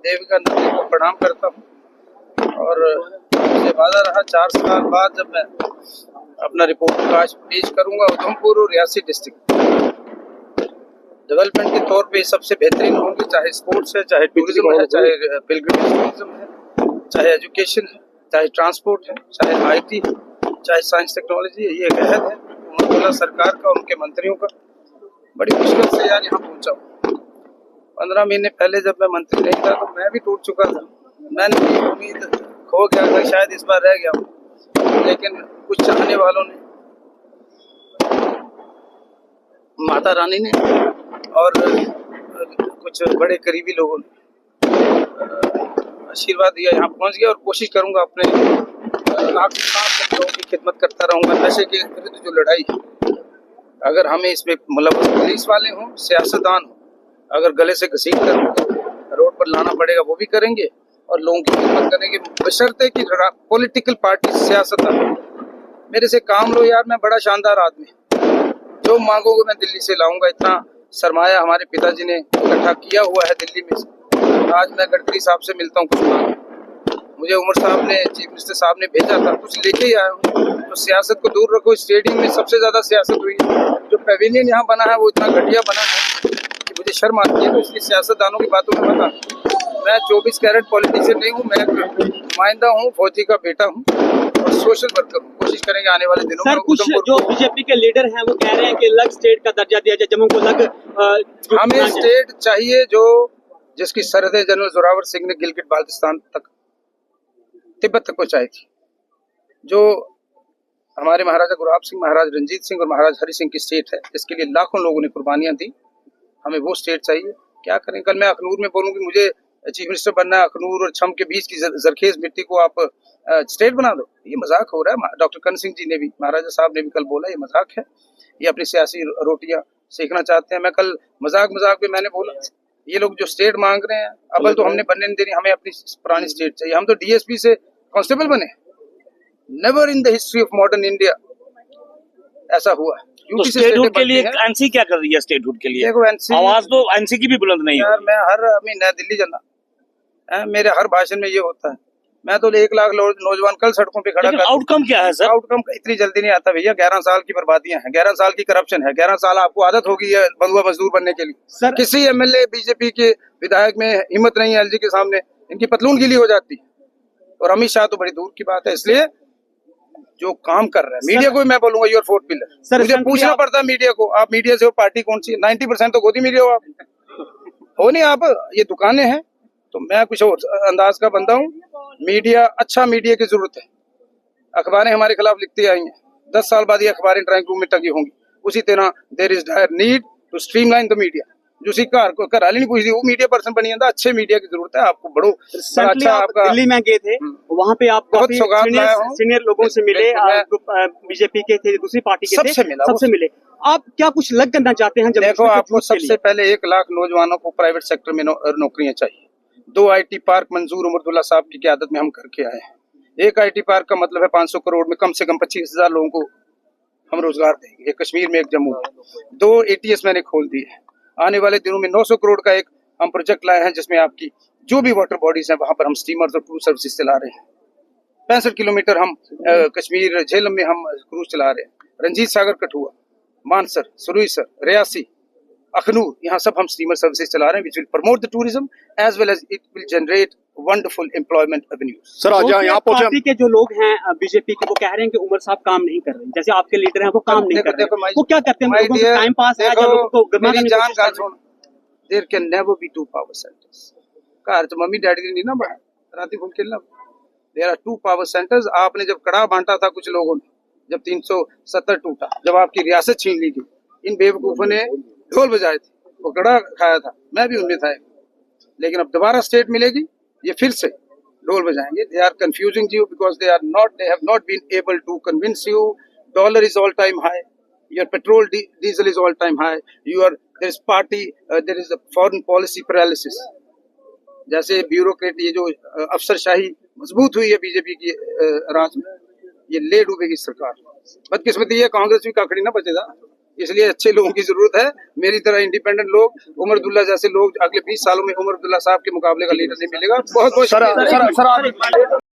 देविका नंदी को प्रणाम करता हूँ और मुझे वादा रहा 4 साल बाद जब मैं अपना रिपोर्ट कार्ड पेश करूंगा उधमपुर और रियासी डिस्ट्रिक्ट डेवलपमेंट के तौर पे सबसे बेहतरीन होंगे, चाहे स्पोर्ट्स है, चाहे टूरिज्म है, चाहे पिलग्रिमेज टूरिज्म है, चाहे एजुकेशन है, चाहे ट्रांसपोर्ट है, चाहे IT है, चाहे साइंस टेक्नोलॉजी है। ये एक अहद है उमरअब्दुल्ला सरकार का, उनके मंत्रियों का। बड़ी मुश्किल से यार यहाँ पहुँचा हूँ। 15 महीने पहले जब मैं मंत्री नहीं था तो मैं भी टूट चुका था। मैंने भी उम्मीद खो गया था, शायद इस बार रह गया हूँ, लेकिन कुछ चाहने वालों ने, माता रानी ने और कुछ बड़े करीबी लोगों ने आशीर्वाद दिया, यहाँ पहुँच गया। और कोशिश करूँगा अपने आखिरी सांस तक लोगों की खिदमत करता रहूँगा। नशे के विरुद्ध जो लड़ाई है, अगर हमें इसमें मुलव्वस पुलिस वाले हों, सियासतदान हों, अगर गले से घसीट कर रोड पर लाना पड़ेगा वो भी करेंगे और लोगों की खिदमत करेंगे, बशर्ते कि पॉलिटिकल पार्टी सियासतदान मेरे से काम लो। यार मैं बड़ा शानदार आदमी, जो मांगोगे मैं दिल्ली से लाऊंगा। इतना सरमाया हमारे पिताजी ने इकट्ठा किया हुआ है दिल्ली में से। आज मैं गडकरी साहब से मिलता हूँ, कुछ मांग मुझे उमर साहब ने, चीफ मिनिस्टर साहब ने भेजा था, कुछ लेके ही आया हूँ। तो सियासत को दूर रखो। स्टेडियम में सबसे ज्यादा सियासत हुई है। जो पैविलियन यहाँ बना है वो इतना घटिया बना है कि मुझे शर्म आती है। तो इसलिए सियासतदानों की बातों में मत आना। मैं 24 कैरेट पॉलिटिशियन नहीं हूँ, मैं नुमाइंदा हूँ, फौजी का बेटा हूँ और सोशल वर्कर हूँ। कोशिश करेंगे आने वाले दिनों में। कुछ जो बीजेपी के लीडर हैं वो कह रहे हैं कि अलग स्टेट का दर्जा दिया जाए, जम्मू को अलग। हमें स्टेट चाहिए जो जिसकी सरहदें जनरल जोरावर सिंह ने गिलगिट बाल्टिस्तान तक, तिब्बत तक पहुंचाई थी, जो हमारे महाराजा गुलाब सिंह, महाराज रंजीत सिंह और महाराज हरि सिंह की स्टेट है, जिसके लिए लाखों लोगों ने कुर्बानियां दी। हमें वो स्टेट चाहिए। क्या करें, कल मैं अखनूर में बोलूँ कि मुझे चीफ मिनिस्टर बनना है, अखनूर और छम के बीच की जरखेज मिट्टी को आप स्टेट बना दो, ये मजाक हो रहा है। डॉक्टर कर्ण सिंह जी ने भी, महाराजा साहब ने भी कल बोला ये मजाक है, ये अपनी सियासी रोटियां सेकना चाहते हैं। मैं कल मजाक में मैंने बोला ये लोग जो स्टेट मांग रहे हैं, अबल तो हमने बनने नहीं देनी, हमें अपनी पुरानी स्टेट चाहिए। हम तो DSP से कांस्टेबल बने। Never in the history of modern India ऐसा हुआ है। तो स्टेटहुड के लिए एनसी क्या कर रही है? स्टेटहुड के लिए देखो, एनसी आवाज तो एनसी की भी बुलंद नहीं है। यार मैं हर महीना दिल्ली जाना है, मेरे हर भाषण में ये होता है। मैं तो 1 लाख नौजवान कल सड़कों पे खड़ा कर। आउटकम क्या है सर? आउटकम इतनी जल्दी नहीं आता भैया। 11 साल की बर्बादियां हैं, 11 साल की करप्शन है, 11 साल आपको आदत होगी है बंधुआ मजदूर बनने के लिए। किसी MLA बीजेपी के विधायक में हिम्मत नहीं है LG के सामने, इनकी पतलून गीली हो जाती है। और अमित शाह तो बड़ी दूर की बात है। इसलिए जो काम कर रहा है मीडिया को मैं बोलूंगा योर 4th पिलर। मुझे पूछना पड़ता है मीडिया को, आप मीडिया से हो, पार्टी कौन सी? 90% तो गोदी मीडिया हो आप, हो नहीं आप। ये दुकानें हैं, तो मैं कुछ और अंदाज का बंदा हूँ। मीडिया, अच्छा मीडिया की जरूरत है। अखबारें हमारे खिलाफ लिखती आई हैं, 10 साल बाद ये अखबारें ड्राइंग रूम में टंगी होंगी। उसी तरह there is dire need to streamline the media. जो घर हाली नहीं पूछती वो मीडिया पर्सन बनी जाता। अच्छे मीडिया की जरूरत है आपको। बड़ो अच्छा आपका दिल्ली में गए थे, वहाँ पे आप बहुत सीनियर लोगों से मिले, बीजेपी के थे, दूसरी पार्टी के थे, सबसे मिले। आप क्या कुछ लग करना चाहते हैं? देखो, आपको सबसे पहले 1 लाख नौजवानों को प्राइवेट सेक्टर में नौकरियां चाहिए। 2 IT पार्क मंजूर उमरअब्दुल्ला साहब की क़यादत में हम करके आए हैं। 1 IT पार्क का मतलब है 500 करोड़ में कम से कम 25,000 लोगों को हम रोजगार देंगे। एक कश्मीर में, एक जम्मू में। 2 ATS मैंने खोल दिए हैं। आने वाले दिनों में 900 करोड़ का एक हम प्रोजेक्ट लाए हैं, जिसमें आपकी जो भी वाटर बॉडीज हैं वहां पर हम स्टीमर्स और क्रूज सर्विसेज चला रहे हैं। 65 किलोमीटर हम कश्मीर झेलम में हम क्रूज चला रहे हैं। रंजीत सागर, कठुआ, मानसर, सुरुईसर, रियासी, अखनूर, यहाँ सब हम स्टीमर सर्विसेज चला रहे हैं, which will promote the tourism as well as it will generate wonderful employment avenues। Sir आज यहाँ पार्टी के जो लोग हैं बीजेपी के, वो कह रहे हैं कि उमर साहब काम नहीं कर रहे, जैसे आपके लीडर हैं वो काम नहीं कर रहे। वो क्या करते हैं? टाइम पास है, लोगों को There can never be 2 power centers। घर तो मम्मी डैडी नहीं ना बना राती फूल खेलना। There are 2 power centers। आपने जब कड़ा बांटा था कुछ लोगों ने, जब 370 टूटा, जब आपकी रियासत छीन ली गई, इन बेवकूफों ने ढोल बजाए थे, वो कड़ा खाया था, मैं भी उनमें था। लेकिन अब दोबारा स्टेट मिलेगी, ये फिर से ढोल बजाएंगे। They are confusing you because they have not been able to convince you। Dollar is all time high, your petrol diesel is all time high, there is a foreign policy paralysis। जैसे bureaucrat, ये जो अफसरशाही मजबूत हुई है BJP की राज में, ये ले डूबेगी सरकार। बदकिस्मती है, कांग्रेस भी काकड़ी ना बचेगा। इसलिए अच्छे लोगों की जरूरत है। मेरी तरह इंडिपेंडेंट लोग, उमर अब्दुल्ला जैसे लोग, अगले 20 सालों में उमर अब्दुल्ला साहब के मुकाबले का लीडर नहीं मिलेगा। बहुत बहुत